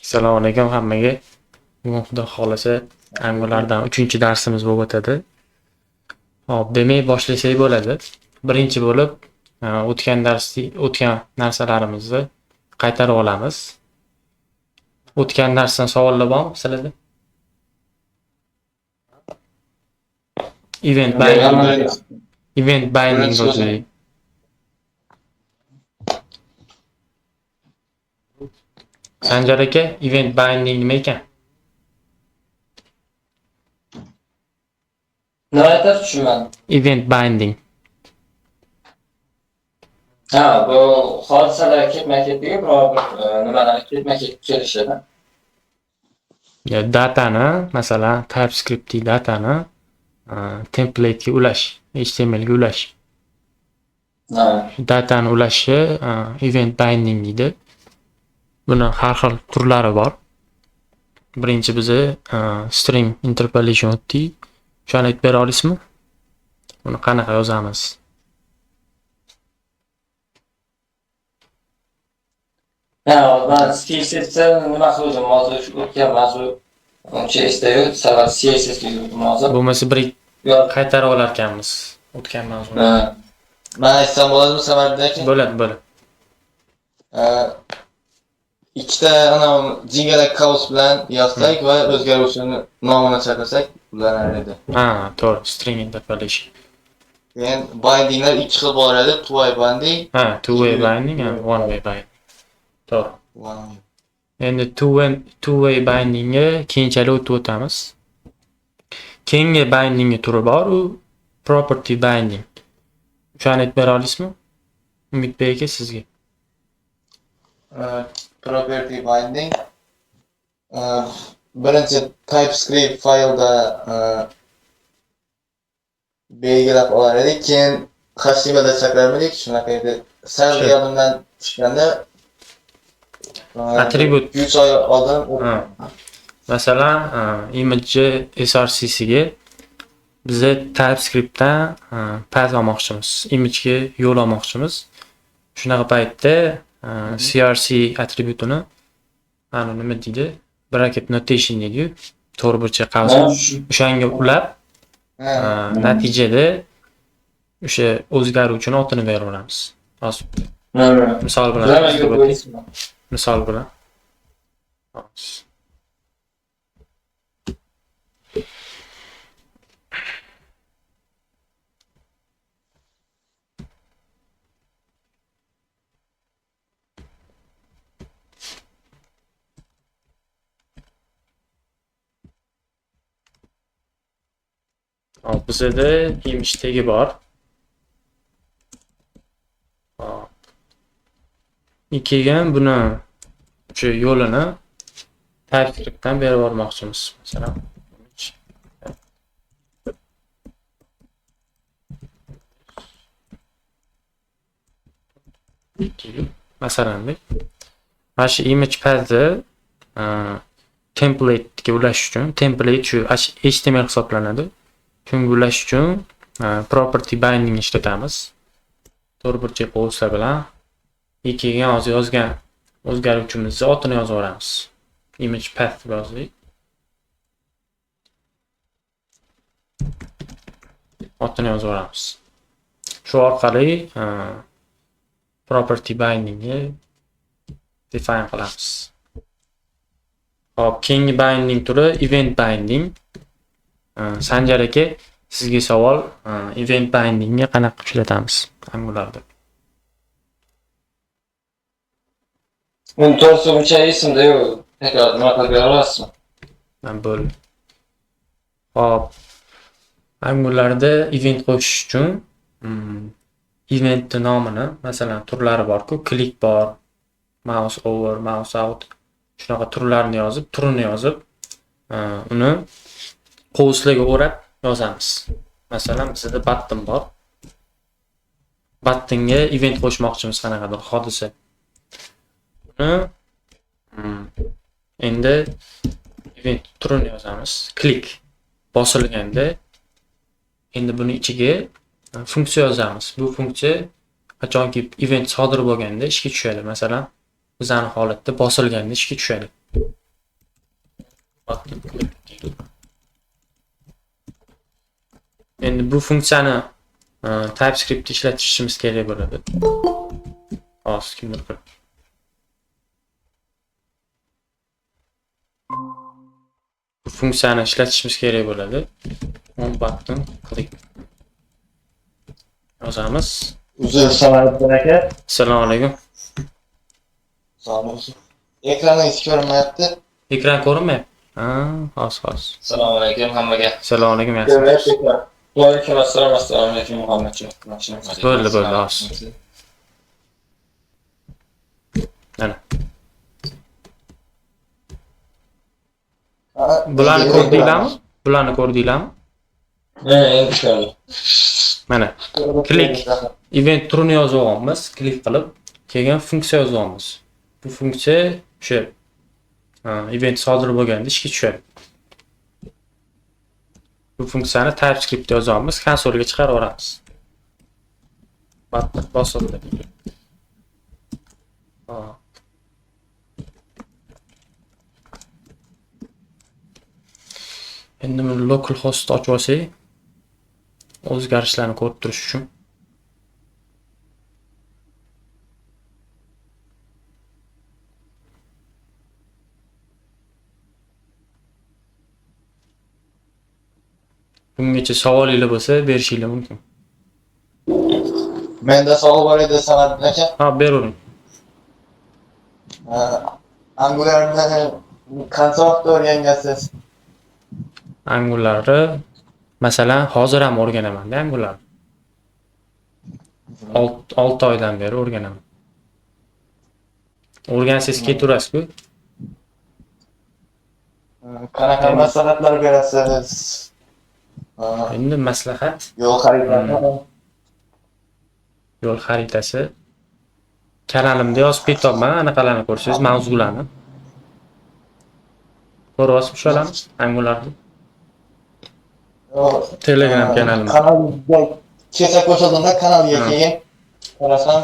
Assalomu alaykum hammaga. Bugun Xudo xolasa Angulardan 3-darsimiz bo'lib o'tadi. Hop, demak boshlasak bo'ladi. Birinchi bo'lib o'tgan narsalarimizni qaytarib olamiz. O'tgan darsdan savollar bormi sizlarda? Event binding o'zi. Sanjar aka, event binding nima ekan? Nima aytib tushunmadim. Event binding. Bu hodisalar ketma-ketligiga biror bir nimalar ketma-ket kelishadi. Datani, masalan, TypeScript datani template'ga ulash, HTML ga ulash. Datani ulashi event binding deydi. Buni har xil turlari bor. Birinchi bizni string interpolation o'tdik. Shuni aytib bera olasizmi? Buni qanaqa yozamiz? Ben CSS'da nima qildim? Hozir shu o'tgan mavzu uncha esda yo'q. Sabab CSS ga yurdim hozir. Bo'lmasa bir qaytarib olar ekanmiz o'tgan mavzuni. Men aytsam bo'ladimi Samarqandda? Bo'ladi. Ikkita jingalak kaos bilan yozsak va o'zgaruvchini nomini chaqirsak ulanadi. To'g'ri, string interpolation. Keyin bindinglar ikki xil bor edi, two-way binding. Two-way binding, one-way binding. To'g'ri. Endi two-way bindingga keyinchalik o'tib o'tamiz. Keyingi bindingga turi bor, u property binding. Shuni aytib bera olasizmi? Umidbek aka sizga. Property binding birinchi TypeScript faylda belgilab olar edik, keyin HTMLda chaqirardik, shunaqa edi. Sal yodimdan tushganda attribut 3 oy oldin masalan image src ga biz TypeScriptdan path olmoqchimiz, image ga yo'l olmoqchimiz. Shunaqa paytda CRC attributini nima deydi? Bracket notation deydi-yu. To'g'ri burchak qavsi. O'shanga ulab natijada o'sha o'zgaruvchini otini beraveramiz. Hozir misol bilan misol bilan bizda image tagi bor. Keyin buni shu yo'lini TypeScriptdan berib yubormoqchimiz. Masalan, mana shu image pathni template ga ulash uchun, template shu HTML hisoblanadi. Shunga ulash uchun property binding ishlatamiz. To'g'ri burchak qovsa bilan keyin hozir yozgan o'zgaruvchimizni otini yozaveramiz. Image path yozdik. Otini yozaveramiz. Shu orqali property binding ga define qilamiz. Hop, keyingi binding turi event binding. Sanjar aka, sizga savol, event bindingga qanaqa ishlatamiz Angularda? Buni to'g'risi uncha esimda yo'q. Takror nima qilib bera olasizmi? Bo'ldi. Hop, Angularda event qo'shish uchun event nomini, masalan, turlari bor-ku, click bor, mouse over, mouse out, shunaqa turlarni yozib, turini yozib, uni qovuslarga o'rab yozamiz. Masalan, bizda button bor. Buttonga event qo'shmoqchimiz qanaqadir hodisa. Buni endi event turini yozamiz. Click bosilganda endi buni ichiga funksiya yozamiz. Bu funksiya qachonki event sodir bo'lganda ishga tushadi. Masalan, bizning holatda bosilganda ishga tushadi. button click deydi. Endi bu funksiyani TypeScript ishlatishimiz kerak bo'ladi. Hozir kimdir qilib. Bu funksiyani ishlatishimiz kerak bo'ladi. On button click yozamiz. Uzr so'rayapti aka. Assalomu alaykum. Sog'lik olsun. Ekraningiz ko'rinmayapti. Ekran ko'rinmayapti. Hozir. Assalomu alaykum hammaga. Assalomu alaykum. Yaxshi. Va alaykum assalom. Assalomu alaykum Muhammadjon. Bo'ldi, hozir. Mana. Bularni ko'rdinglarmi? Endi ko'rdim. Mana. Click event turini yozyapmiz, klik qilib, keyin funksiya yozyapmiz. Bu funksiya o'sha event sodir bo'lganda ishga tushadi. Bu funksiyani TypeScript yozyapmiz, konsolga chiqarib yuboramiz. Button bosildi. Endi buni localhost ochib olsak, o'zgarishlarni ko'rib turish uchun bungacha savolingiz bo'lsa berishingiz mumkin. Menda savol bor edi Samarqand aka. Ha, beravering. Angularni qancha vaqtda o'rgangansiz? Angularni masalan hozir ham o'rganaman-da Angular. 6 oydan beri o'rganaman. O'rgansangiz ketaverasiz-ku. Qanaqa maslahatlar berasiz? Endi maslahat yo'l xaritasi kanalimda yozib ketyapman, anaqalarni ko'rsangiz, mavzularni. Ko'ryapsiz shularni Angularni. Telegram kanalim. Kanalga kecha ko'rsatimda kanalga keyin qarasam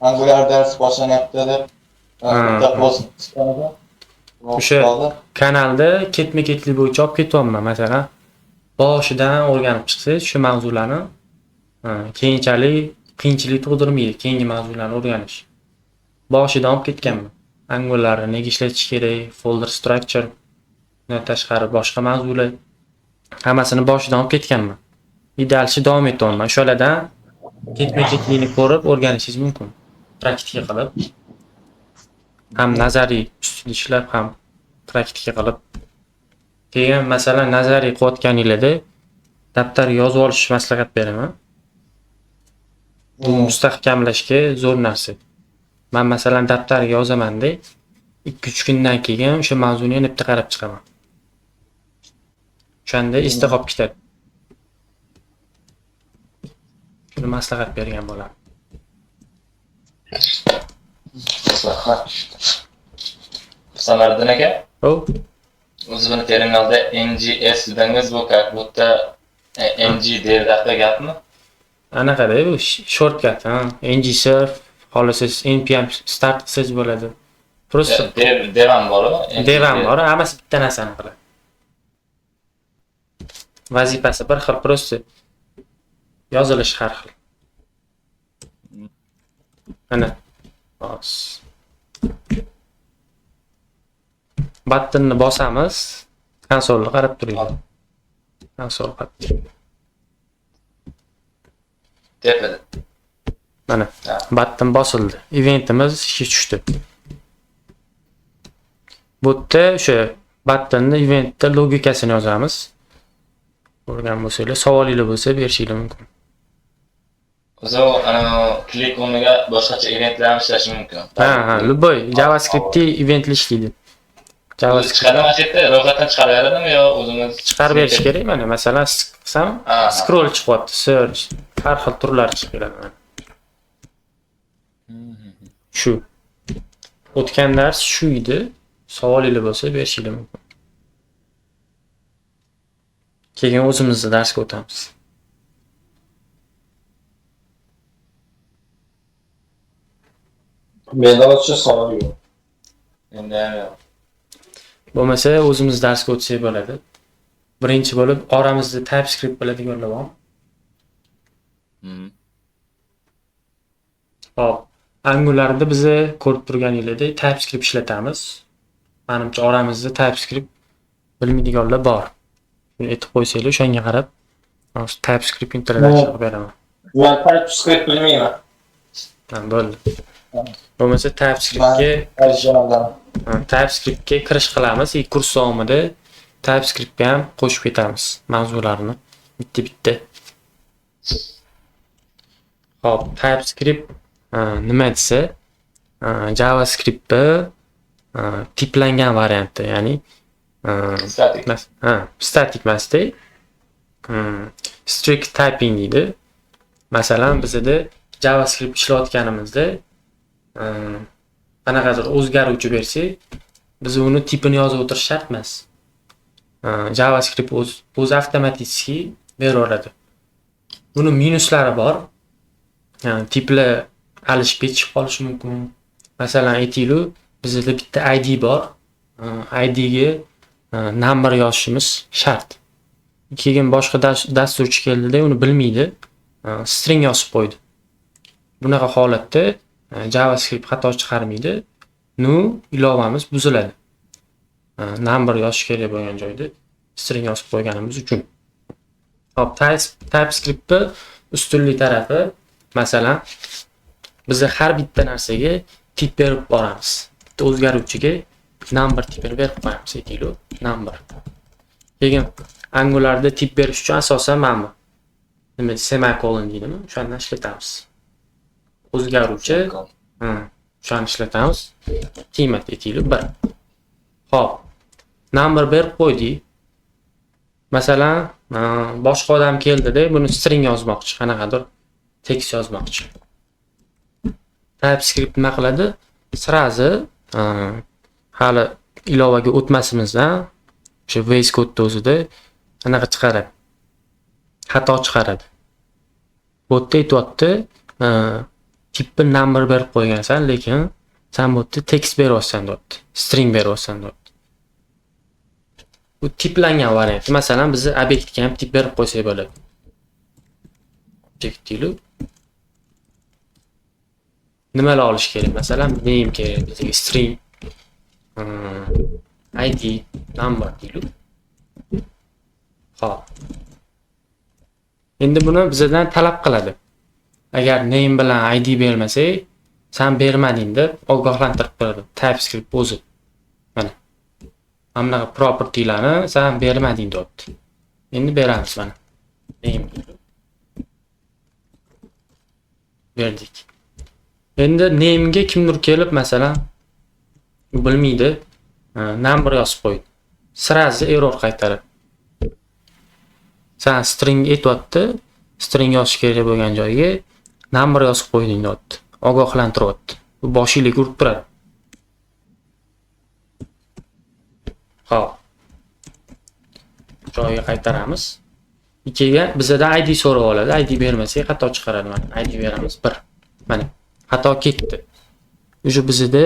Angular dars boshlanyapti deb bitta post chiqardi. O'sha kanalda ketma-ketlik bo'yicha olib ketyapman. Masalan, boshidan o'rganib chiqsangiz shu mavzularni keyinchalik qiyinchilik tug'dirmaydi keyingi mavzularni o'rganish. Boshidan olib ketganman. Angularni nega ishlatish kerak, folder structure, undan tashqari boshqa mavzular hammasini boshidan olib ketganman. Idealchi davom etyapman. O'shalardan ketma-ketlikni ko'rib o'rganishingiz mumkin. Praktika qilib, ham nazariy ustida ishlab, ham praktika qilib. Keyin masalan nazariy qilayotganingizda daftar yozib olish maslahat beraman. Bu mustahkamlashga zo'r narsa. Men masalan daftarga yozaman-da, 2-3 kundan keyin o'sha mavzuni yana bitta qarab chiqaman. O'shanda esda qolib ketadi. Shuni maslahat bergan bo'laman. Samarqand aka. O'zi buni terminalda NGS dedingiz, bu yerda NG deyiladi gapmi? Anaqada bu shortcut, ngserve xohlasangiz npm start qilsangiz bo'ladi. Prosta dev ham bormi? Dev ham bor, hammasi bitta narsani qiladi. Vazifasi bir xil, prosta yozilish har xil. Mana bos. Buttonni bosamiz, konsolga qarab turadi. Konsol button. Tepada. Mana button bosildi. Eventimiz ishga tushdi. Bu yerda o'sha buttonni eventda logikasini yozamiz. Ko'rgan bo'lsangiz, savolingiz bo'lsa berishingiz mumkin. O'zi klik o'rniga boshqacha eventlar ham ishlash mumkin. Ha, любой JavaScript eventli ishlaydi. JavaScript chiqarib yerda ro'yxatdan chiqarib beradimi yo o'zimiz chiqarib berish kerak. Mana masalan qilsam scroll chiqyapti, search, har xil turlar chiqib keladi. Shu. O'tgan dars shu edi. Savolingiz bo'lsa berishingiz mumkin. Keyin o'zimizning darsga o'tamiz. Menda o'sha savol yo'q. Endi Bo'lmasa o'zimiz darsga o'tsak bo'ladi. Birinchi bo'lib oramizda TypeScript biladiganlar bormi? Hop, Angular'da biz ko'rib turganingizdek TypeScript ishlatamiz. Menimcha oramizda TypeScript bilmaydiganlar bor. Shuni aytib qo'ysanglar, o'shanga qarab TypeScript introduction qilib beraman. Men TypeScript bilmayman. Bo'ldi. Bo'lmasa TypeScriptga kirish qilamiz. Kurs davomida TypeScriptga ham qo'shib ketamiz mavzularni bitta-bitta. Hop, TypeScript nima desa, JavaScriptda tiplangan varianti, ya'ni static emasda, strict typing deydi. Masalan, bizda JavaScript ishlayotganimizda qanaqadir o'zgaruvchi bersak, biz uni tipini yozib o'tirish shart emas. JavaScript o'zi avtomatik beraveradi. Buni minuslari bor. Tiplar alishib ketishib qolishi mumkin. Masalan, aytaylik, bizda bitta ID bor. IDga number yozishimiz shart. Keyin boshqa dasturchi keldida uni bilmaydi, string yozib qo'ydi. Bunaqa holatda JavaScript xato chiqarmaydi. Ilovamiz buziladi. Number yozish kerak bo'lgan joyda string yozib qo'yganimiz uchun. Hop, TypeScriptning ustunlik tarafi, masalan, biz har bitta narsaga tip berib boramiz. Bitta o'zgaruvchiga number tipini berib qo'yamiz, aytaylik, number. Keyin Angular'da tip berish uchun asosan mana bu nima semicolon deydimi? O'shani ishlatamiz. O'zgaruvchi, o'shani ishlatamiz. Qiymat aytaylik 1. Hop, number berib qo'ydik. Masalan, boshqa odam keldida buni string yozmoqchi, qanaqadir tekst yozmoqchi. TypeScript nima qiladi? Sirazi hali ilovaga o'tmasimizdan o'sha VS Code'da o'zida anaqa chiqaradi. Xato chiqaradi. Bu yerda aytyapti, tipni number berib qo'ygansan, lekin sen bu yerda tekst beryapsan deyapti. String beryapsan deyapti. Bu tiplangan variant. Masalan, biz obyektga ham tip berib qo'ysak bo'ladi. Object deylik. Nimalar olish kerak? Masalan, name kerak, bizga string, ID, number deylik. Xo'p. Endi buni bizdan talab qiladi. Agar name bilan ID bermasak, sen bermading deb ogohlantirib qo'yadi TypeScript o'zi. Mana. Mana propertylarni sen bermading deyapti. Endi beramiz mana. Name. Berdik. Endi name'ga kimdir kelib, masalan, bilmaydi, number yozib qo'ydi. Sirazi error qaytaradi. Sen string aytyapti, string yozish kerak bo'lgan joyga number yozib qo'yding deyapti. Ogohlantiryapti. Bu boshingizga urib turadi. Xo'p. Joyiga qaytaramiz. Keyin bizdan ID so'rab oladi. ID bermasak xato chiqaradi. Mana ID beramiz 1. Mana xato ketdi. O'sha bizda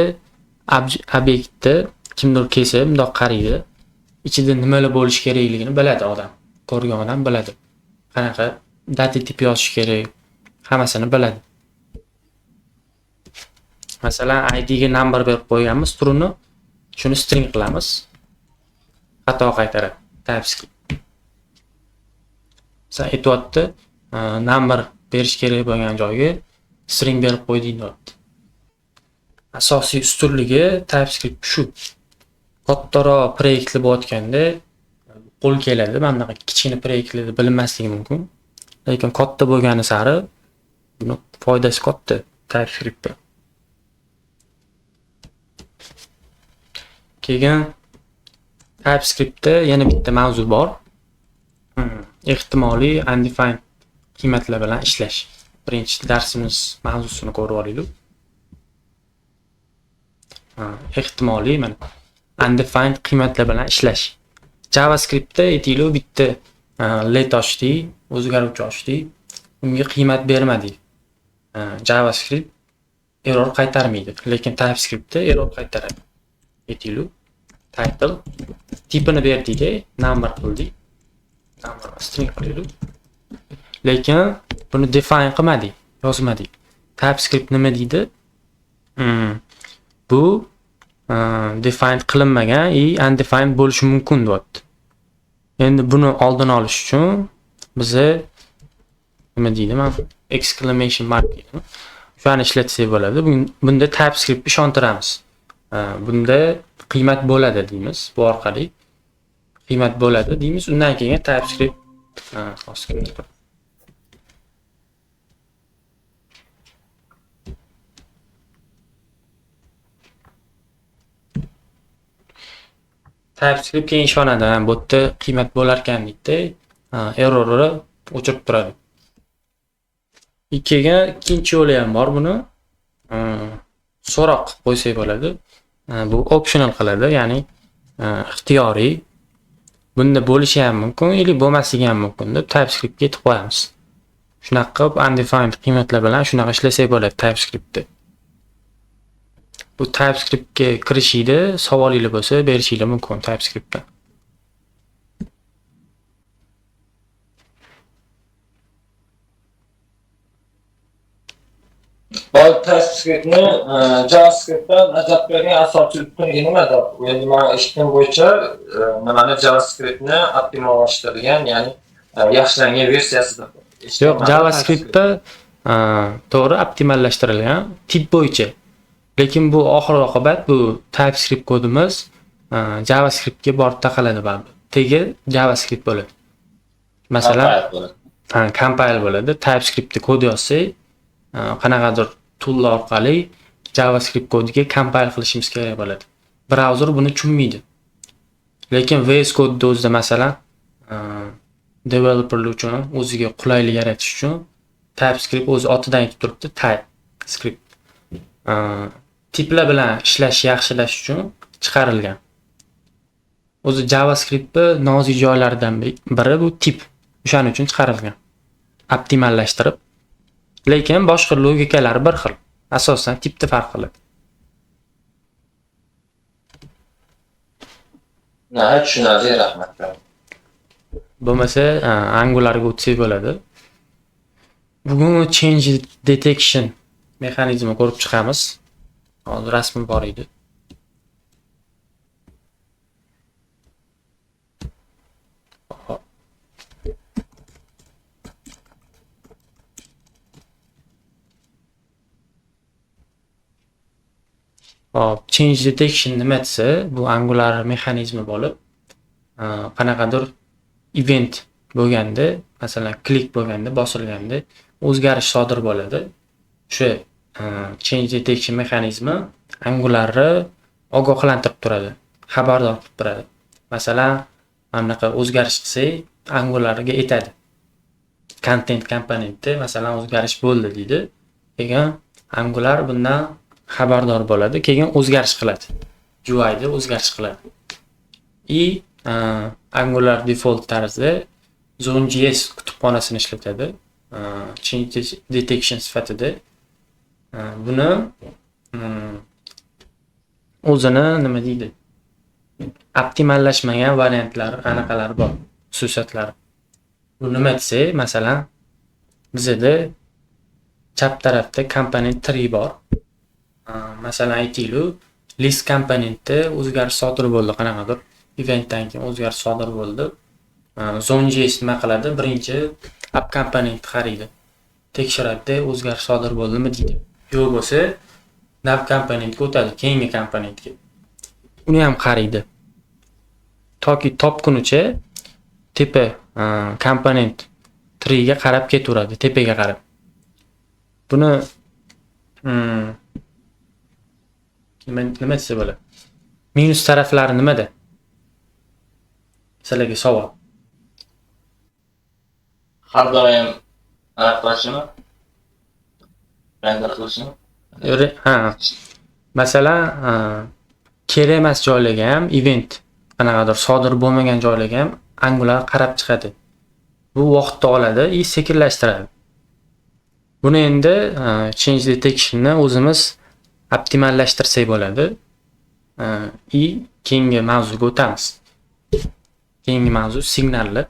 obyektda kimdir kelsa, bundoq qaraydi. Ichida nimalar bo'lish kerakligini biladi odam. Ko'rgan odam biladi. Qanaqa data tip yozish kerak, hammasini biladi. Masalan, ID ga number berib qo'yganmiz, turini shuni string qilamiz. Xato qaytaradi. TypeScript. Sen aytyapti, number berish kerak bo'lgan joyga string berib qo'yding deyapti. Asosiy ustunligi TypeScript shu. Kattaroq proyektli bo'layotganda qo'l keladi. Mana bunaqa kichkina proyektlarda bilinmasligi mumkin. Lekin katta bo'lgani sari buni foydasi katta TypeScriptda. Keyin TypeScriptda yana bitta mavzu bor. Ehtimoliy undefined qiymatlar bilan ishlash. Birinchi darsimiz mavzusini ko'rib olaylik. Ehtimoliy mana undefined qiymatlar bilan ishlash. JavaScriptda aytaylik bitta let ochdik, o'zgaruvchi ochdik, unga qiymat bermadik. JavaScript error qaytarmaydi, lekin TypeScriptda error qaytaradi. Aytaylik title tipini berdik, number qildik. Number string qildik. Lekin buni define qilmadik, yozmadik. TypeScript nima deydi? Bu defined qilinmagan undefined bo'lishi mumkin deyapti. Endi buni oldini olish uchun biza nima deydi? Men exclamation mark deyman. Shuni ishlatsak bo'ladi. Bunda TypeScript ishontiramiz. Bunda qiymat bo'ladi deymiz. Bu orqali qiymat bo'ladi deymiz. Undan keyin TypeScript TypeScript keyin ishonadi. Bu yerda qiymat bo'lar ekan deydi. Errorni o'chirib turadi. Ikkinchi yo'li ham bor buni. So'roq qilib qo'ysak bo'ladi. Bu optional qiladi, ya'ni ixtiyoriy. Bunda bo'lishi ham mumkin, yoki bo'lmasligi ham mumkin deb TypeScriptga yetib qo'yamiz. Shunaqa qilib undefined qiymatlar bilan shunaqa ishlasak bo'ladi TypeScriptda. Bu TypeScriptga kirishingda savolinglar bo'lsa, berishinglar mumkin TypeScriptdan. Bu TypeScriptni JavaScriptdan ajratadigan asosiylik nimada? Endi men eshitgan bo'yicha nimani JavaScriptni optimallashtirgan, ya'ni yaxshilangan versiyasida. Yo'q, JavaScriptda to'g'ri optimallashtirilgan tip bo'yicha. Lekin bu oxir-oqibat bu TypeScript kodimiz JavaScriptga borib taqaladi baribir. Tegi JavaScript bo'ladi. Masalan, compile bo'ladi. TypeScriptda kod yozsak, qanaqadir tool orqali JavaScript kodiga compile qilishimiz kerak bo'ladi. Browser buni tushunmaydi. Lekin VS Code'da o'zida masalan developerlar uchun o'ziga qulaylik yaratish uchun TypeScript o'z otidan aytib turibdi, TypeScript. Tiplar bilan ishlash yaxshilash uchun chiqarilgan. O'zi JavaScriptning nozik joylaridan biri bu tip. O'shaning uchun chiqarilgan. Optimallashtirib. Lekin boshqa logikalari bir xil. Asosan tipda farq qiladi. Tushunarli, rahmat. Bo'lmasa, Angularga o'tsak bo'ladi. Bugun change detection mexanizmini ko'rib chiqamiz. Hozir rasm bor edi. Change detection nima desa, bu Angular mexanizmi bo'lib, qanaqadir event bo'lganda, masalan, klik bo'lganda, bosilganda o'zgarish sodir bo'ladi. O'sha change detection mexanizmi Angularni ogohlantirib turadi, xabardor qilib turadi. Masalan, mana bunaqa o'zgarish qilsak, Angularga aytadi. Content komponentda masalan o'zgarish bo'ldi deydi. Keyin Angular bundan xabardor bo'ladi, keyin o'zgarish qiladi. UI'da o'zgarish qiladi. Angular default tarzda Zone.js kutubxonasini ishlatadi. Change detection sifatida buni o'zini nima deydi? Optimallashmagan variantlar, anaqalari bor, xususiyatlari. Bu nima desa, masalan, bizda chap tarafda component 3 bor. Masalan, aytaylik, list komponentda o'zgarish sodir bo'ldi, qanaqadir eventdan keyin o'zgarish sodir bo'ldi. Zone.js nima qiladi? Birinchi app komponent qaraydi. Tekshiradi, o'zgarish sodir bo'ldimi deydi. Yo'q bo'lsa, nav komponentga o'tadi, keyingi komponentga. Uni ham qaraydi. Toki topgunicha tepa komponent 3 ga qarab ketaveradi, tepaga qarab. Buni nima desa bo'ladi? Minus taraflari nimada? Sizlarga savol. Har doim aniqlashimi? Render qilishimi? Masalan, kerak emas joylarga ham event qanaqadir sodir bo'lmagan joylarga ham Angular qarab chiqadi. Bu vaqtni oladi, sekinlashtiradi. Buni endi change detection'ni o'zimiz optimallashtirsak bo'ladi. keyingi mavzuga o'tamiz. Keyingi mavzu signallar.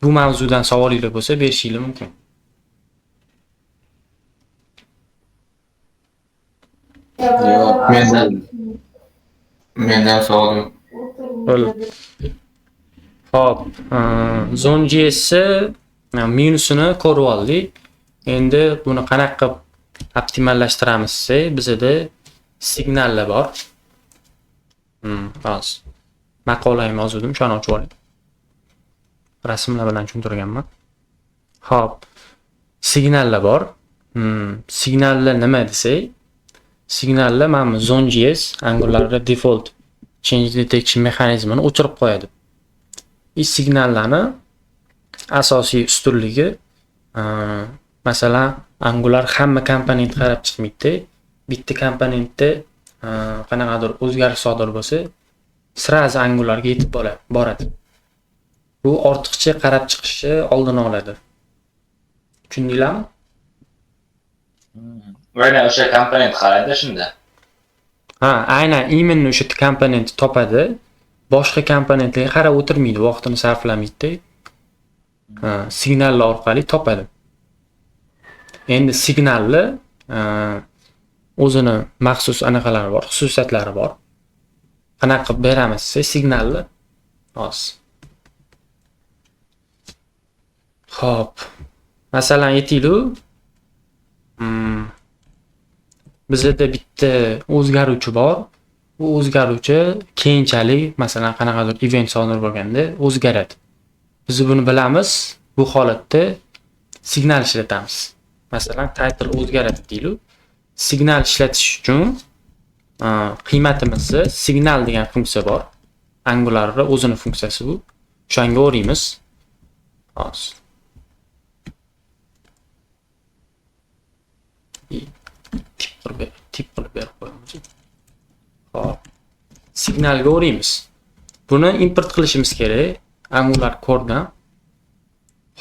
Bu mavzudan savolinglar bo'lsa berishingiz mumkin. Yo'q, mendan savolim. Hop, Zone.js minusini ko'rib oldik. Endi buni qanaqa qilib optimallashtiramiz desa, bizda signallar bor. Hozir maqolamni yozdim, shuni ochib oling. Rasmlar bilan tushuntirganman. Hop, signallar bor. Signallar nima desak, signallar mana Zone.js Angular'da default change detection mexanizmini o'chirib qo'yadi. Signallarni asosiy ustunligi masalan Angular hamma komponent qarab chiqmaydi. Bitta komponentda qanaqadir o'zgarish sodir bo'lsa, sirazi Angularga yetib boradi. Bu ortiqcha qarab chiqishni oldini oladi. Tushundinglarmi? Aynan o'sha komponent qaraydi shunda. Ha, aynan именно o'sha komponentni topadi. Boshqa komponentlarga qarab o'tirmaydi, vaqtini sarflamaydi. Signallar orqali topadi. Endi signallar o'zini maxsus anaqalari bor, xususiyatlari bor. Qanaqa qilib beramiz desa, signallar hozir. Xo'p. Masalan, aytaylik, bizda bitta o'zgaruvchi bor. Bu o'zgaruvchi keyinchalik, masalan, qanaqadir event sodir bo'lganda o'zgaradi. Biz buni bilamiz. Bu holatda signal ishlatamiz. Masalan, title o'zgaradi deylik. Signal ishlatish uchun qiymatimizda signal degan funksiya bor. Angular'da o'zini funksiyasi bu. O'shanga o'raymiz. Hozir. tip qilib berib qo'yamiz. Hop. Signalga o'raymiz. Buni import qilishimiz kerak Angular codedan.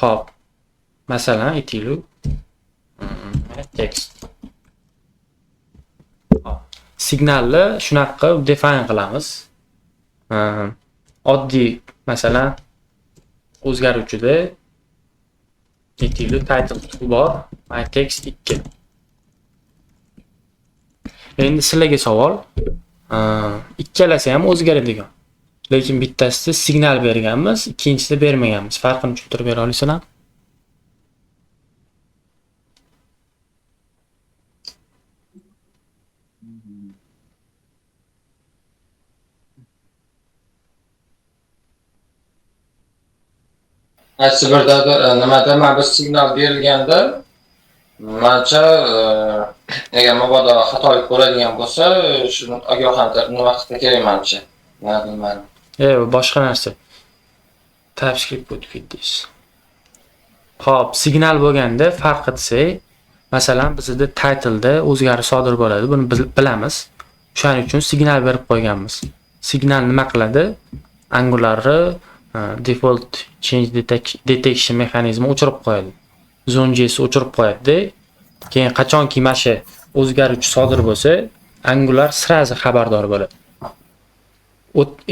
Hop. Masalan, aytaylik, text. Hop. Signalni shunaqa define qilamiz. Oddiy, masalan, o'zgaruvchida aytaylik, title bor, my text 2. Endi sizlarga savol, ikkalasi ham o'zgaradigan. Lekin bittasida signal berganmiz, ikkinchisida bermaganmiz. Farqini tushuntirib bera olasizlar? Qaysi birdadir nimada mana bir signal berilganda, menimcha agar mabodo xatolik bo'ladigan bo'lsa, shuni ogohlantirishni vaqtida kerak menimcha. Men bilmadim. Boshqa narsa. TypeScript o'tib ketdingiz. Xo'p, signal bo'lganda farqi desak, masalan, bizda title'da o'zgarish sodir bo'ladi. Buni bilamiz. Shuning uchun signal berib qo'yganmiz. Signal nima qiladi? Angular'ni default change detection mexanizmi o'chirib qo'yadi. Zone.js o'chirib qo'yadi. Keyin qachonki mana shu o'zgaruvchi sodir bo'lsa, Angular sirazi xabardor bo'ladi.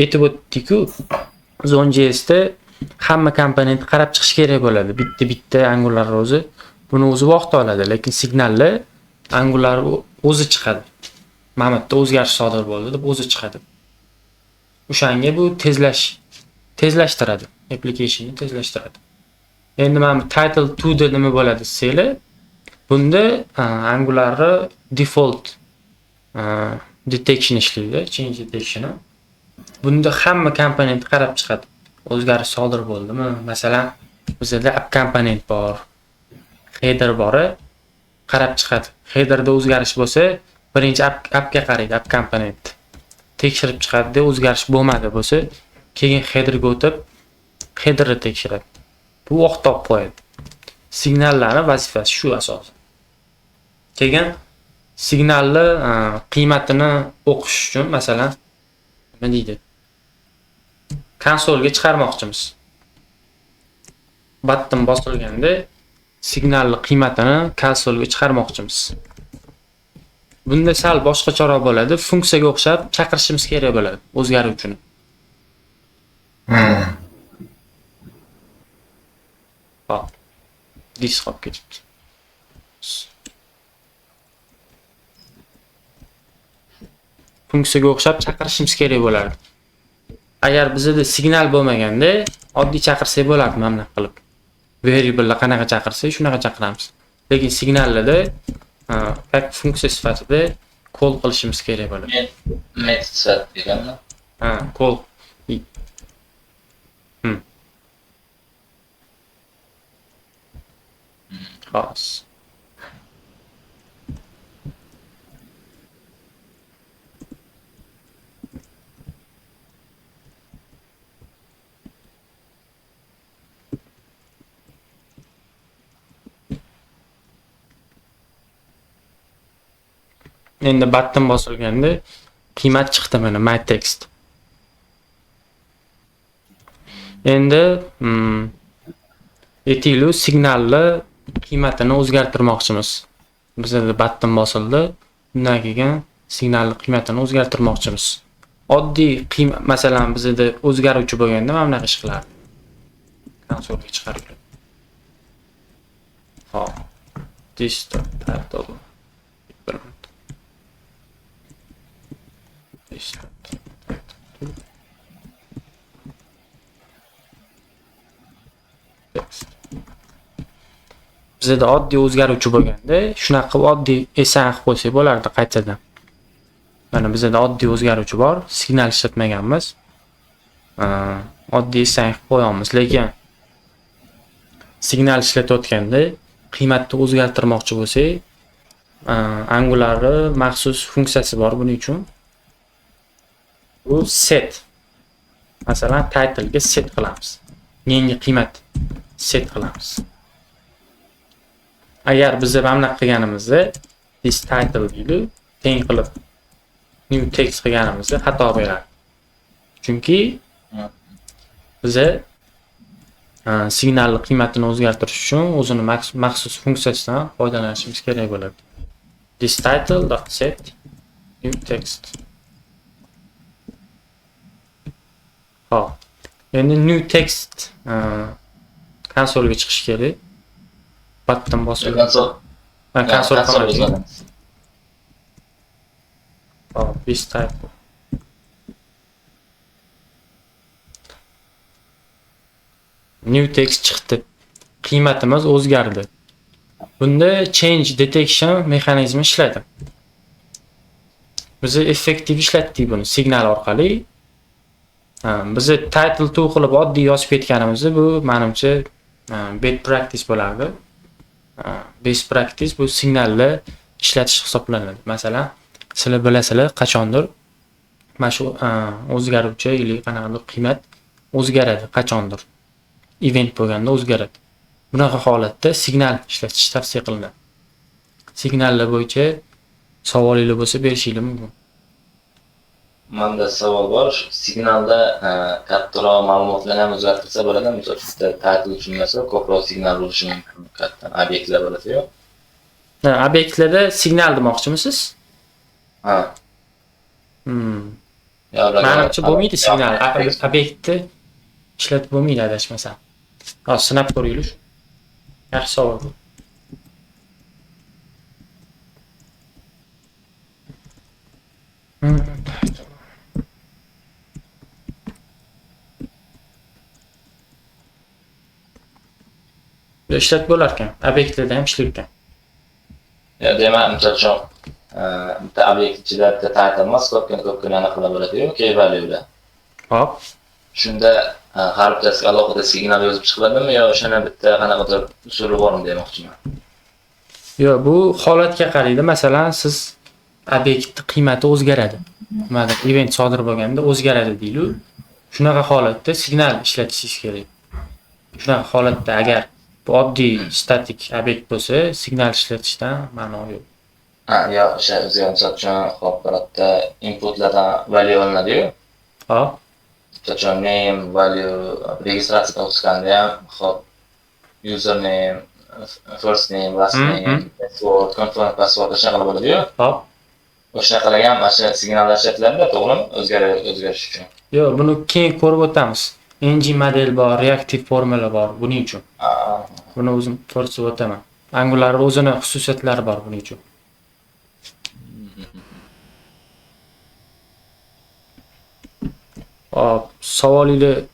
Aytib o'tdik-ku, Zone.js'da hamma komponent qarab chiqish kerak bo'ladi. Bitta Angular o'zi buni o'zi vaqt oladi, lekin signallar Angular o'zi chiqadi. Mana bu o'zgarish sodir bo'ldi deb o'zi chiqadi. O'shanga bu tezlashtiradi. Applicationni tezlashtiradi. Endi mana title 2 da nima bo'ladi desanglar, bunda Angular'ni default detection ishlaydi, change detection. Bunda hamma komponent qarab chiqadi. O'zgarish sodir bo'ldimi? Masalan, bizda app komponent bor, header bor, qarab chiqadi. Headerda o'zgarish bo'lsa, birinchi appga qaraydi, app komponent. Tekshirib chiqadi, o'zgarish bo'lmadi bo'lsa, keyin headerga o'tib, headerni tekshiradi. Bu vaqt topib qo'yadi. Signallarning vazifasi shu asosan. Keyin signalni qiymatini o'qish uchun, masalan, nima deydi? Konsolga chiqarmoqchimiz. Button bosilganda signalning qiymatini konsolga chiqarmoqchimiz. Bunda sal boshqacharoq bo'ladi. Funksiyaga o'xshab chaqirishimiz kerak bo'ladi o'zgaruvchini. Hop. Dis qolib ketibdi. Funksiyaga o'xshab chaqirishimiz kerak bo'lardi. Agar bizda signal bo'lmaganda oddiy chaqirsak bo'lardi mana bunaqa qilib. Variable'ni qanaqa chaqirsak, shunaqa chaqiramiz. Lekin signallarda как funksiya sifatida call qilishimiz kerak bo'ladi. Metod sifatida deganmi? Call. Xos. Endi button bosilganda qiymat chiqdi mana my text. Endi aytaylik, signalni qiymatini o'zgartirmoqchimiz. Bizda button bosildi. Bundan keyin signalni qiymatini o'zgartirmoqchimiz. Oddiy qiymat, masalan, bizda o'zgaruvchi bo'lganda mana bunaqa ish qilardi. Konsolga chiqarib. Hop. Distant title. Bizda oddiy o'zgaruvchi bo'lganda, shunaqa qilib oddiy esan qilib qo'ysak bo'lardi qaytadan. Mana bizda oddiy o'zgaruvchi bor, signal ishlatmaganmiz. Oddiy esan qilib qo'yamiz, lekin signal ishlatayotganda qiymatni o'zgartirmoqchi bo'lsak, Angular'ning maxsus funksiyasi bor buning uchun. Bu set. Masalan, title ga set qilamiz. Yangi qiymat set qilamiz. Agar biz mana bunaqa qilganimizda this title deydi, teng qilib new text qilganimizda xato beradi. Chunki biz signalning qiymatini o'zgartirish uchun o'zini maxsus funksiyasidan foydalanishimiz kerak bo'ladi. This title.set new text. Hop. Endi new text konsolga chiqish kerak. Button bosib. Konsol qilamiz. Hop, this title. New text chiqdi. Qiymatimiz o'zgardi. Bunda change detection mexanizmi ishlaydi. Biz effektiv ishlatdik buni signal orqali. Biz title to qilib oddiy yozib ketganimizda bu menimcha bad practice bo'lardi. Best practice bu signalni ishlatish hisoblanadi. Masalan, sizlar bilasizlar, qachondir mana shu o'zgaruvchi yoki qanaqadir qiymat o'zgaradi qachondir. Event bo'lganda o'zgaradi. Bunaqa holatda signal ishlatish tavsiya qilinadi. Signallar bo'yicha savolingiz bo'lsa berishingiz mumkin. Menda savol bor. Signalda kattaroq ma'lumotlarni ham o'zgartirsa bo'ladimi? Misol uchun title uchun esa ko'proq signal bo'lishi mumkin. Katta obyektlar bo'ladi-ku. Obyektlarda signal demoqchimisiz? Ha. Menimcha bo'lmaydi signal. Obyektni ishlatib bo'lmaydi adashmasam. Hozir sinab ko'raylik. Yaxshi savol bu. Ishlatib bo'lar ekan, obyektlarda ham ishlar ekan. Demak, misol uchun bitta obyekt ichida bitta title emas, ko'pgina anaqa bo'ladi-ku, key value'lar. Hop. Shunda har bittasiga alohida signal yozib chiqiladimi yo o'shana bitta qanaqadir usuli bormi demoqchiman. Yo'q, bu holatga qaraydi. Masalan, siz obyektni qiymati o'zgaradi. Mana event sodir bo'lganda o'zgaradi deylik. Shunaqa holatda signal ishlatishingiz kerak. Shunaqa holatda agar bu oddiy statik obyekt bo'lsa, signal ishlatishdan ma'no yo'q. Yo, o'sha o'ziga misol uchun hop bitta inputlardan value olinadi-ku. Hop. Misol name, value, registratsiya o'tkazganda ham hop username, first name, last name, password, confirm password o'sha qilib bo'ladi-ku. Hop. O'shanaqa ham mana shu signallar ishlatiladida, to'g'rimi? O'zgarish uchun. Yo'q, buni keyin ko'rib o'tamiz. ng model bor, reaktiv formula bor buning uchun. Buni o'zim ko'rsatib o'taman. Angular o'zini xususiyatlari bor buning uchun. Hop, savolingiz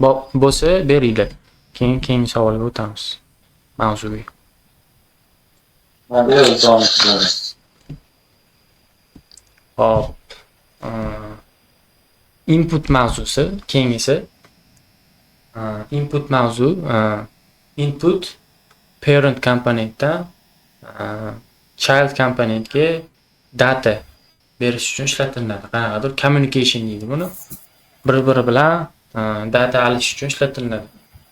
bo'lsa beringlar. Keyin savolga o'tamiz. Mavzuga. Hop. Input mavzusi, keyingisi input mavzu, input parent komponentdan child komponentga data berish uchun ishlatiladi. Qanaqadir communication deydi buni. Bir-biri bilan data olish uchun ishlatiladi.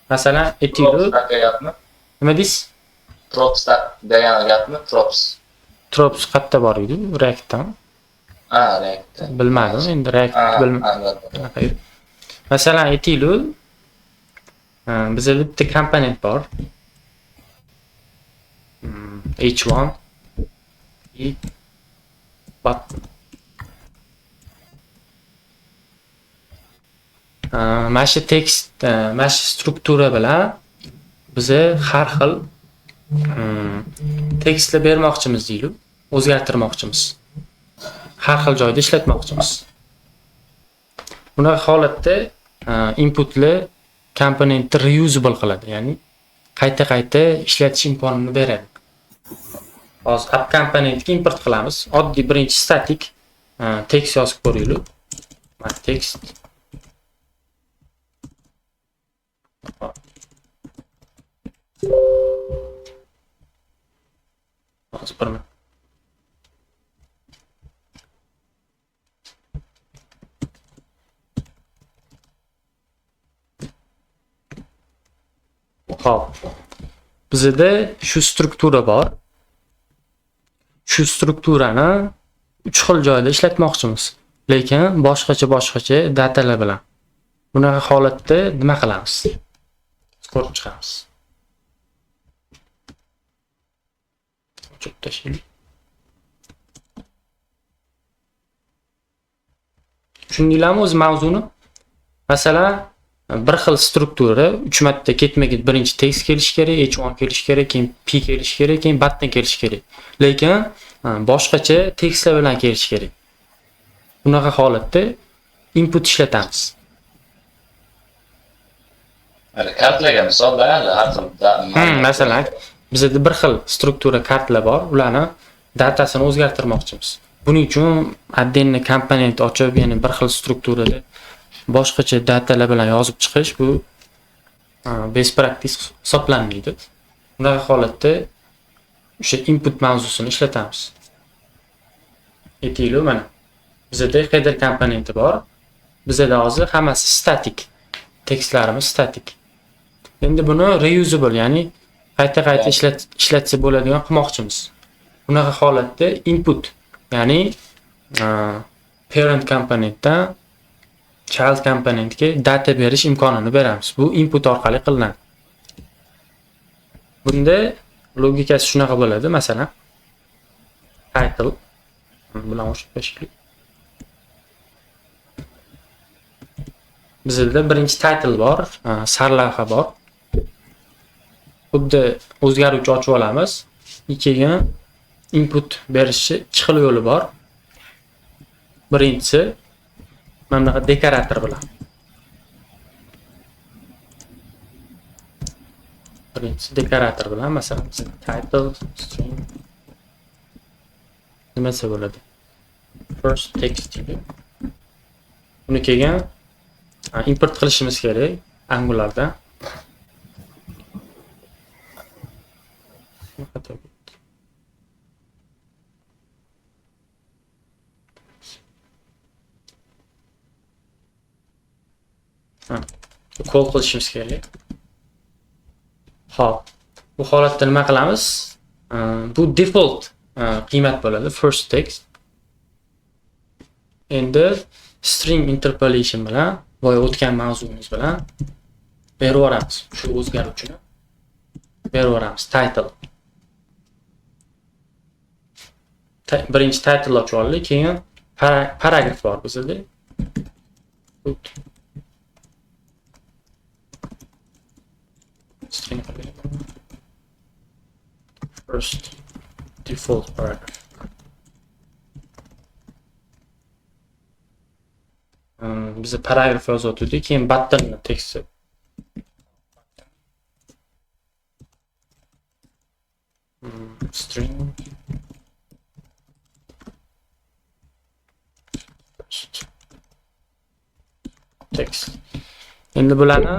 Masalan, aytaylik. Nima deysiz? Trops degan gapmi? Trops qayerda bor edi? Reactdan. React. Bilmadim, endi React bilmadim. Masalan, aytaylik, bizda bitta komponent bor. H1 button. Mana shu tekst, mana shu struktura bilan biz har xil tekstlar bermoqchimiz deylik, o'zgartirmoqchimiz. Har xil joyda ishlatmoqchimiz. Bunaqa holatda inputli komponentni reusable qiladi, ya'ni qayta-qayta ishlatish imkonini beradi. Hozir app komponentga import qilamiz. Oddiy birinchi static tekst yozib ko'raylik. Mana tekst. Hozir bir minut. Hop. Bizda shu struktura bor. Shu strukturani 3 xil joyda ishlatmoqchimiz, lekin boshqacha datalar bilan. Bunaqa holatda nima qilamiz? Ko'rib chiqamiz. O'chirib tashlaylik. Tushundinglarmi o'z mavzuni? Masalan, bir xil struktura 3 marta ketma-ket birinchi tekst kelish kerak, h1 kelish kerak, keyin p kelish kerak, keyin button kelish kerak. Lekin boshqacha tekstlar bilan kelish kerak. Bunaqa holatda input ishlatamiz. Kartlarga misolda har xil masalan, bizda bir xil struktura kartlar bor, ularni datasini o'zgartirmoqchimiz. Buning uchun отдельный komponent ochib, ya'ni bir xil strukturada boshqacha datalar bilan yozib chiqish bu best practice hisoblanmaydi. Bunaqa holatda o'sha input mavzusini ishlatamiz. Aytaylik, mana bizda header komponenti bor. Bizda hozir hammasi static. Tekstlarimiz static. Endi buni reusable, ya'ni qayta-qayta ishlatsa bo'ladigan qilmoqchimiz. Bunaqa holatda input, ya'ni parent komponentdan child komponentga data berish imkonini beramiz. Bu input orqali qilinadi. Bunda logikasi shunaqa bo'ladi, masalan, title bilan o'xshab tashlaylik. Bizda birinchi title bor, sarlavha bor. Xuddi o'zgaruvchi ochib olamiz. Keyin input berishchi ikki xil yo'li bor. Birinchisi mana bunaqa dekorator bilan. Birinchisi dekorator bilan, masalan, title string nima desa bo'ladi? First text deydi. Buni keyin import qilishimiz kerak Angulardan. Call qilishimiz kerak. Xo'p. Bu holatda nima qilamiz? Bu default qiymat bo'ladi, first text. Endi string interpolation bilan boya o'tgan mavzuimiz bilan berib yuboramiz. Shu o'zgaruvchini berib yuboramiz, title. Birinchi title ochib oldik, keyin paragraf bor bizda. String first default paragraph. Bize paragraf yozayotdik, keyin buttonni teksti. String text. Endi bularni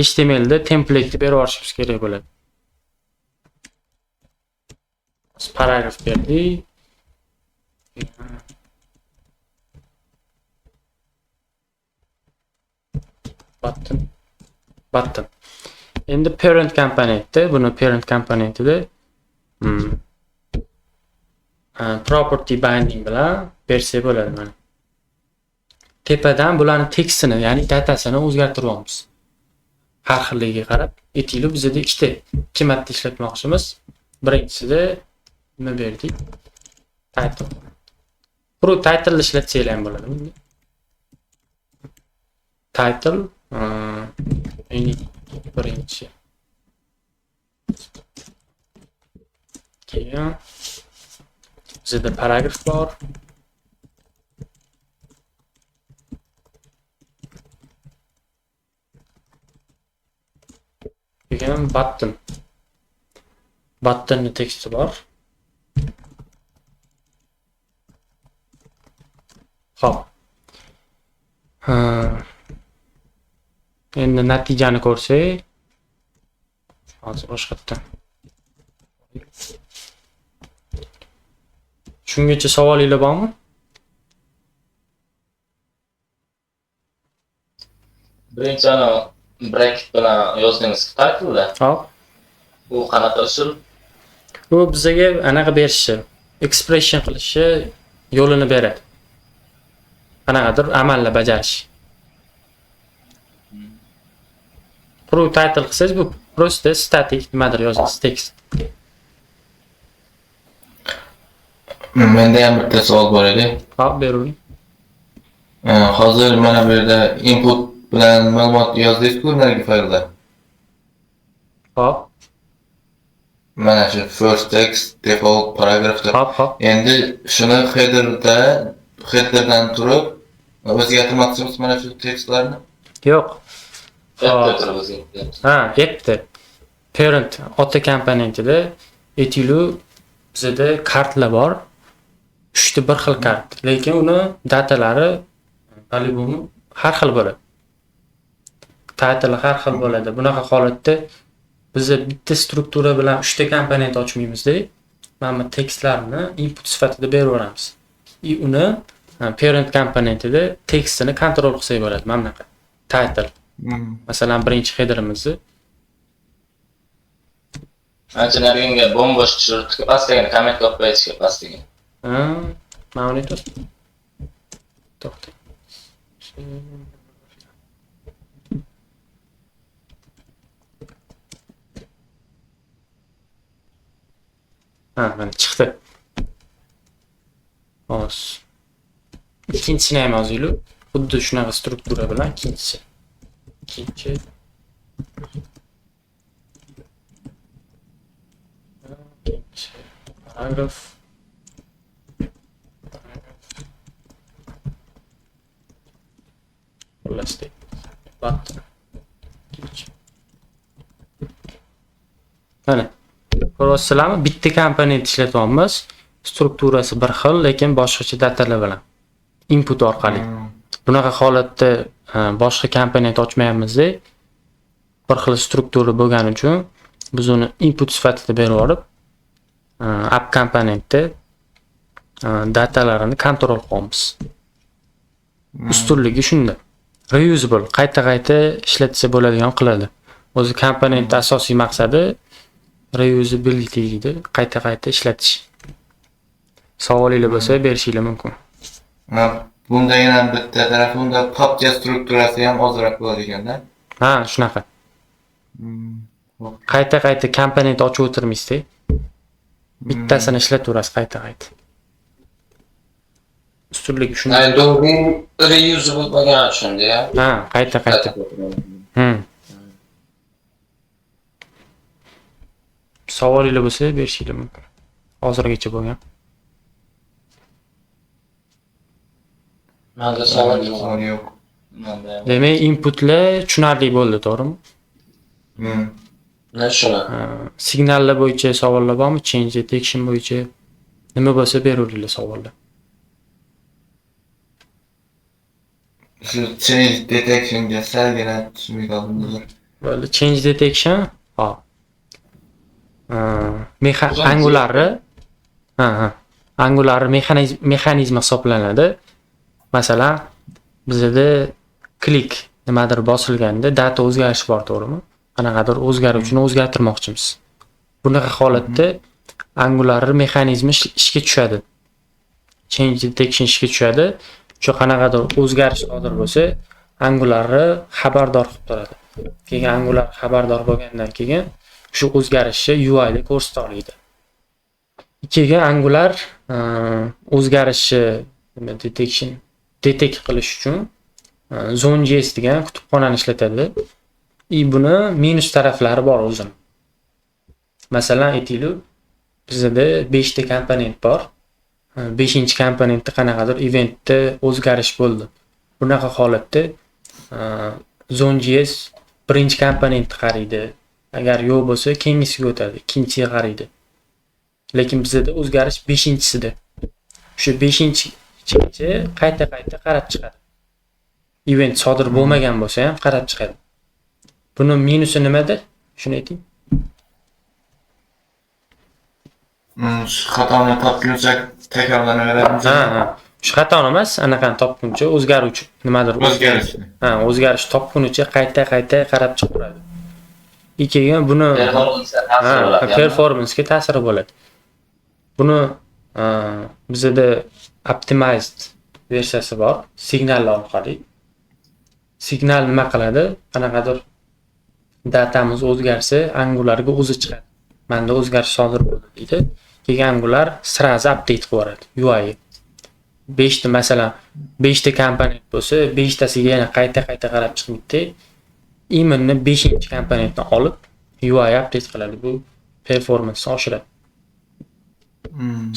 HTML da template'ni berib yuborishimiz kerak bo'ladi. Paragraf berdik. Button. Endi parent komponentda, buni parent komponentida property binding bilan bersak bo'ladi mana. Tepadan bularning tekstini, ya'ni datasini o'zgartiryapmiz. Har xilligiga qarab, aytaylik bizda ikki marta ishlatmoqchimiz. Birinchisida nima berdik? Title. Pro title ishlatsanglar ham bo'ladi. Title birinchi. Keyin bizda paragraf bor. Keyin button. Buttonning teksti bor. Xo'p. Endi natijani ko'rsak, hozir boshqatdan. Shungacha savolingiz bormi? Birinchini bracket bilan yozdingiz title-da. Hop. Bu qanaqa usul? Bu bizga anaqa berishi, expression qilishi yo'lini beradi. Qanaqadir amalni bajarish. Pro title qilsangiz bu просто static nimadir yozasiz tekst. Menda ham bitta savol bor edi. Hop, bering. Hozir mana bu yerda input bilan ma'lumot yozdingiz-ku narigi faylda. Hop. Mana shu first text, default paragraph deb. Hop. Endi shuni headerdan turib o'zgartirmoqchimiz mana shu tekstlarni. Yo'q. App'da parent ota komponentida aytaylik bizda kartlar bor. 3 ta bir xil kart, lekin uni datalari poliboni har xil bo'ladi. Title har xil bo'ladi. Bunaqa holatda biz bitta struktura bilan 3 ta komponent ochmaymiz-da. Mana bu tekstlarni input sifatida berib yuboramiz. Uni parent komponentida tekstini kontrol qilsak bo'ladi. Mana bunaqa. Title. Masalan, birinchi headerimizni ancha bombosh tushirib pastdagi komment qo'yib qo'yishga pastdagi. Monitor. To'xta. Mana chiqdi. Hozir. Ikkinchisini ham yozaylik. Xuddi shunaqa struktura bilan ikkinchisi. Paragraf. Plastik. Button. Mana. Ko'ryapsizlarmi? Bitta komponent ishlatyapmiz. Strukturasi bir xil, lekin boshqacha datalar bilan. Input orqali. Bunaqa holatda boshqa komponent ochmayapmiz-da. Bir xil struktura bo'lgani uchun biz uni input sifatida berib yuborib, app komponentda datalarini kontrol qilamiz. Ustunligi shunda. Reusable, qayta-qayta ishlatsa bo'ladigan qiladi. O'zi komponent asosiy maqsadi reusability deydi, qayta-qayta ishlatish. Savolingiz bo'lsa berishingiz mumkin. Bunda yana bitta tarafında captcha strukturasi ham ozroq bo'ladi ekanda. Ha, shunaqa. Qayta-qayta komponent ochib o'tirmaysiz-da. Bittasini ishlataverasiz qayta-qayta. ustunligi shunda. Endi u reusable bo'lgani uchun-da. Ha, qayta. Hmm. Savolingiz bo'lsa berishingiz mumkin. Hozirgacha bo'lgan. Menda savol yo'q. Demak, inputlar tushunarli bo'ldi, to'g'rimi? Ne shuni? Signallar bo'yicha savollar bormi? Change detection bo'yicha nima bo'lsa beringlar savollar. Shu change detectionga salgina tushunmay qoldim. Bo'ldi, change detection. Hop. Angulari Angular mexanizmi hisoblanadi. Masalan, bizda klik nimadir bosilganda data o'zgarishi bor, to'g'rimi? Qanaqadir o'zgaruvchini o'zgartirmoqchimiz. Bunaqa holatda Angular mexanizmi ishga tushadi. Change detection ishga tushadi. Shu qanaqadir o'zgarish sodir bo'lsa, Angularni xabardor qilib turadi. Keyin Angular xabardor bo'lgandan keyin shu o'zgarishni UI da ko'rsata oladi. Keyin Angular o'zgarishni detect qilish uchun Zone.js degan kutubxonani ishlatadi. Buni minus taraflari bor o'zim. Masalan, aytaylik, bizda 5 ta komponent bor. 5-komponentda qanaqadir eventda o'zgarish bo'ldi. Bunaqa holatda Zone.js birinchi komponentni qaraydi. Agar yo'q bo'lsa, keyingisiga o'tadi, ikkinchisiga qaraydi. Lekin bizda o'zgarish 5-sida. O'sha 5-chigacha qayta qarab chiqadi. Event sodir bo'lmagan bo'lsa ham qarab chiqadi. Buni minusi nimada? Shuni ayting. Shu xatoni topguncha takrorlanaveradi. Ha. Shu xatoni emas, anaqani topguncha o'zgaruvchi nimadir o'zgarish. O'zgarish topguncha qayta qarab chiqaradi. Keyin buni performance ga ta'siri bo'ladi. Buni bizda optimized versiyasi bor, signal orqali. Signal nima qiladi? Qanaqadir datamiz o'zgarsa, Angularga o'zi chiqadi. Menda o'zgarish sodir bo'ldi deydi. Keyin Angular sirazi update qilib yuboradi UI. 5 ta masalan 5 ta komponent bo'lsa, 5 tasiga yana qayta qarab chiqmaydi. Imonni 5-komponentni olib UI update qiladi. Bu performance oshiradi.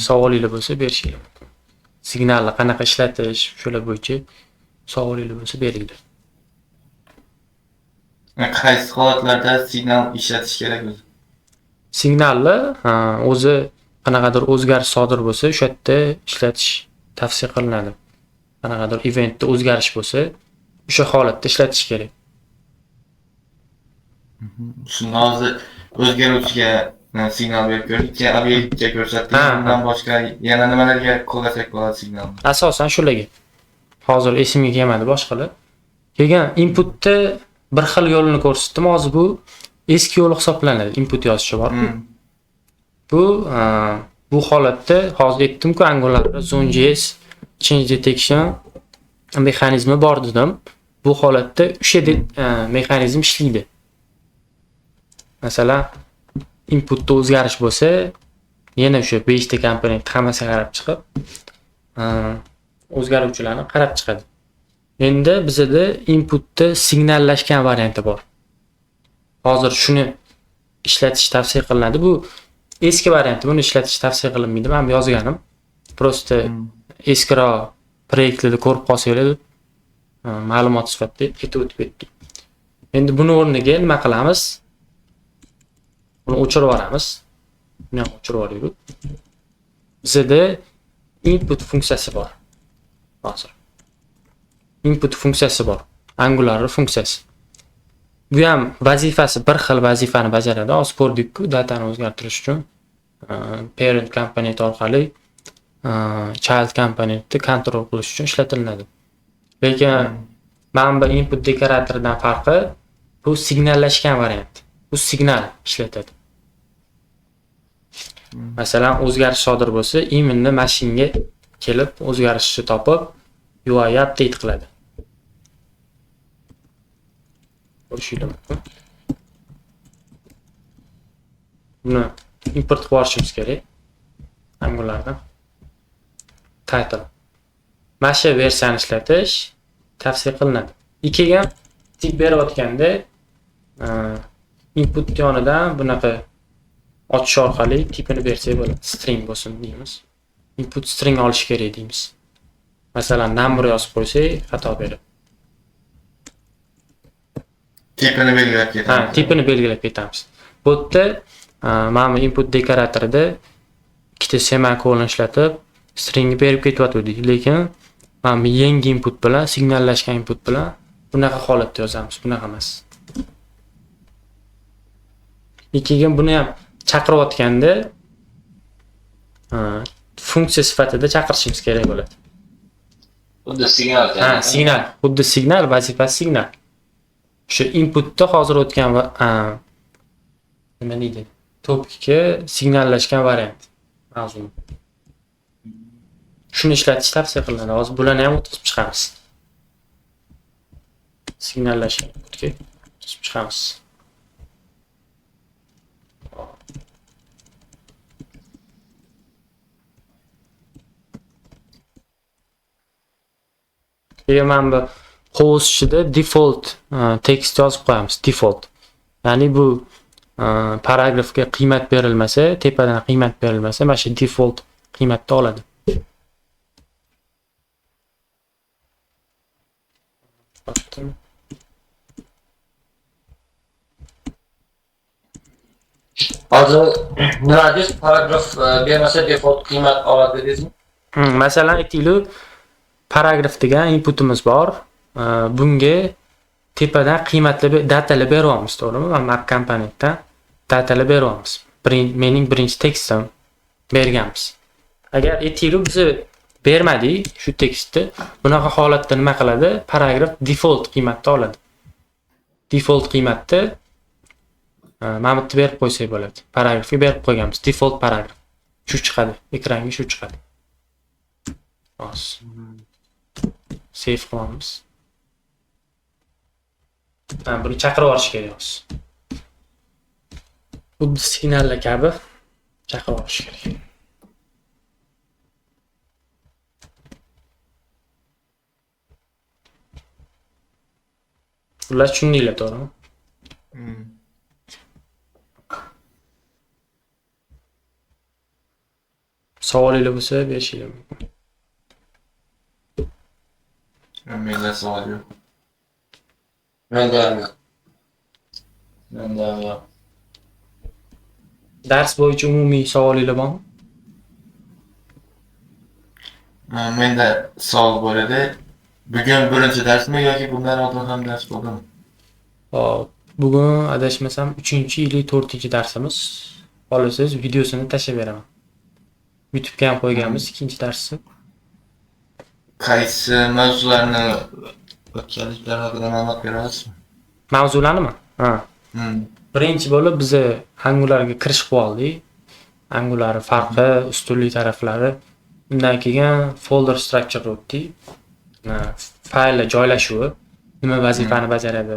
Savolingiz bo'lsa berishingiz mumkin. Signalni qanaqa ishlatish, shular bo'yicha savolingiz bo'lsa beringlar. Qaysi holatlarda signal ishlatish kerak o'zi? Signalni o'zi qanaqadir o'zgarish sodir bo'lsa, o'sha yerda ishlatish tavsiya qilinadi. Qanaqadir eventda o'zgarish bo'lsa, o'sha holatda ishlatish kerak. Shunda hozir o'zgaruvchiga signal berib ko'rdik, keyin obyektga ko'rsatdik. Bundan boshqa yana nimalarga qo'llasak bo'ladi signalni? Asosan shularga. Hozir esimga kelmadi boshqalar. Keyin inputda bir xil yo'lini ko'rsatdim. Hozir bu eski yo'l hisoblanadi. Input yozishi bor. Bu holatda hozir aytdim-ku, Angularda Zone.js change detection mexanizmi bor dedim. Bu holatda o'sha mexanizm ishlaydi. Masalan, inputda o'zgarish bo'lsa, yana o'sha 5 ta komponent hammasiga qarab chiqib, o'zgaruvchilarni qarab chiqadi. Endi bizda inputda signallashgan varianti bor. Hozir shuni ishlatish tavsiya qilinadi. Bu eski varianti, buni ishlatish tavsiya qilinmaydi. Men yozganim. Prosta eskiroq proyektlarda ko'rib qolsanglar, ma'lumot sifatida aytib o'tib ketdim. Endi buni o'rniga nima qilamiz? Buni o'chirib yuboramiz. Buni ham o'chirib yuboraylik. Bizda input funksiyasi bor. Hozir input funksiyasi bor. Angular funksiyasi. Bu ham vazifasi bir xil vazifani bajaradi. Hozir ko'rdik-ku, datani o'zgartirish uchun parent komponent orqali child komponentni kontrol qilish uchun ishlatiladi. Lekin mana bu input dekoratoridan farqi bu signallashgan variant. Bu signal ishlatadi. Masalan, o'zgarish sodir bo'lsa, imonni mashinga kelib o'zgarishni topib UI update qiladi. Ko'rishingiz mumkin. Buni import qilib olishimiz kerak. Angulardan title mana shu versiyani ishlatish tavsiya qilinadi. Ikkiga tip berayotganda input yonidan bunaqa ochish orqali tipini bersak bo'ladi. String bo'lsin deymiz. Input string olish kerak deymiz. Masalan, number yozib qo'ysak, xato beradi. Tipini belgilab ketamiz. Tipini belgilab ketamiz. Bu yerda mana bu input dekoratorida ikkita semikolon ishlatib stringni berib ketyaptik, lekin mana bu yangi input bilan, signallashgan input bilan bunaqa holatda yozamiz, bunaqa emas. Ikkiga buni ham chaqirayotganda funksiya sifatida chaqirishimiz kerak bo'ladi. Xuddi signal. Signal. Xuddi signal, vazifasi signal. Shu inputda hozir o'tgan nima deydi? Topikka signallashgan variant mavzu. Shuni ishlatish tavsiya qilinadi. Hozir bularni ham o'tkazib chiqamiz. Signallashgan inputga o'tkazib chiqamiz. Mana bu qovus ichida default text yozib qo'yamiz. Default. Ya'ni bu paragrafga qiymat berilmasa, tepadan qiymat berilmasa, mana shu default qiymatni oladi. Hozir nima deysiz? Paragraf bermasa default qiymat oladi dedingizmi? Masalan, aytaylik, paragraf degan inputimiz bor. Bunga tepadan qiymatli datalar beryapmiz, to'g'rimi? Map komponentdan datalar beryapmiz. Mening birinchi tekstim berganmiz. Agar aytaylik biz bermadik shu tekstni, bunaqa holatda nima qiladi? Paragraf default qiymatni oladi. Default qiymatni mana bu yerda berib qo'ysak bo'ladi. Paragrafga berib qo'yganmiz. Default paragraf. Shu chiqadi, ekranga shu chiqadi. Xo'sh. Save qilamiz. Buni chaqirib olish kerak hozir. Xuddi signallar kabi chaqirib olish kerak. Ular tushundinglar, to'g'rimi? Savolingiz bo'lsa berishinglar mumkin. Menda savol yo'q. Menda ham yo'q. Dars bo'yicha umumiy savolingiz bormi? Menda savol bor edi. Bugun birinchi darsmi yoki bundan oldin ham dars bo'ldimi? Hop, bugun adashmasam 3-chi yoki 4-chi darsimiz. Xohlasangiz videosini tashlab beraman. YouTube'ga ham qo'yganmiz ikkinchi darsni. Qaysi mavzularni o'tkazishlar haqida ma'lumot bera olasizmi? Mavzularnimi? Birinchi bo'lib biz Angularga kirish qilib oldik. Angular farqi, ustunlik taraflari. Undan keyin folder structure o'tdik. Fayllar joylashuvi, nima vazifani bajaradi.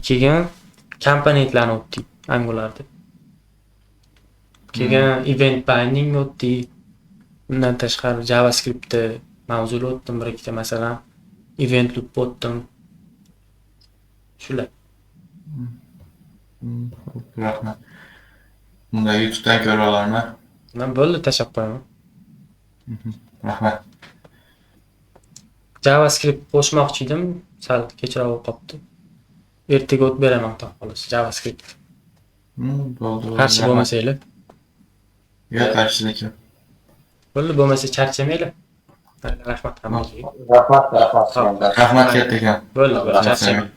Keyin komponentlarni o'tdik Angularda. Keyin event binding o'tdik. Undan tashqari JavaScriptda mavzuli o'tdim, bir ikkita masalan event loop o'tdim. Shular. Rahmat. Bunda YouTube'dan ko'ra olarman. Men bo'ldi, tashlab qo'yaman. Rahmat. JavaScript qo'shmoqchi edim, sal kechroq qolibdi. Ertaga o't beraman, xudo xolasa JavaScript. Bo'ldi. Qarshi bo'lmasanglar. Yo'q, qarshilik yo'q. Bo'ldi, bo'lmasa charchamanglar. Rahmat hammaga. Rahmat. Rahmat katta ekan. Bo'ldi, charchamang.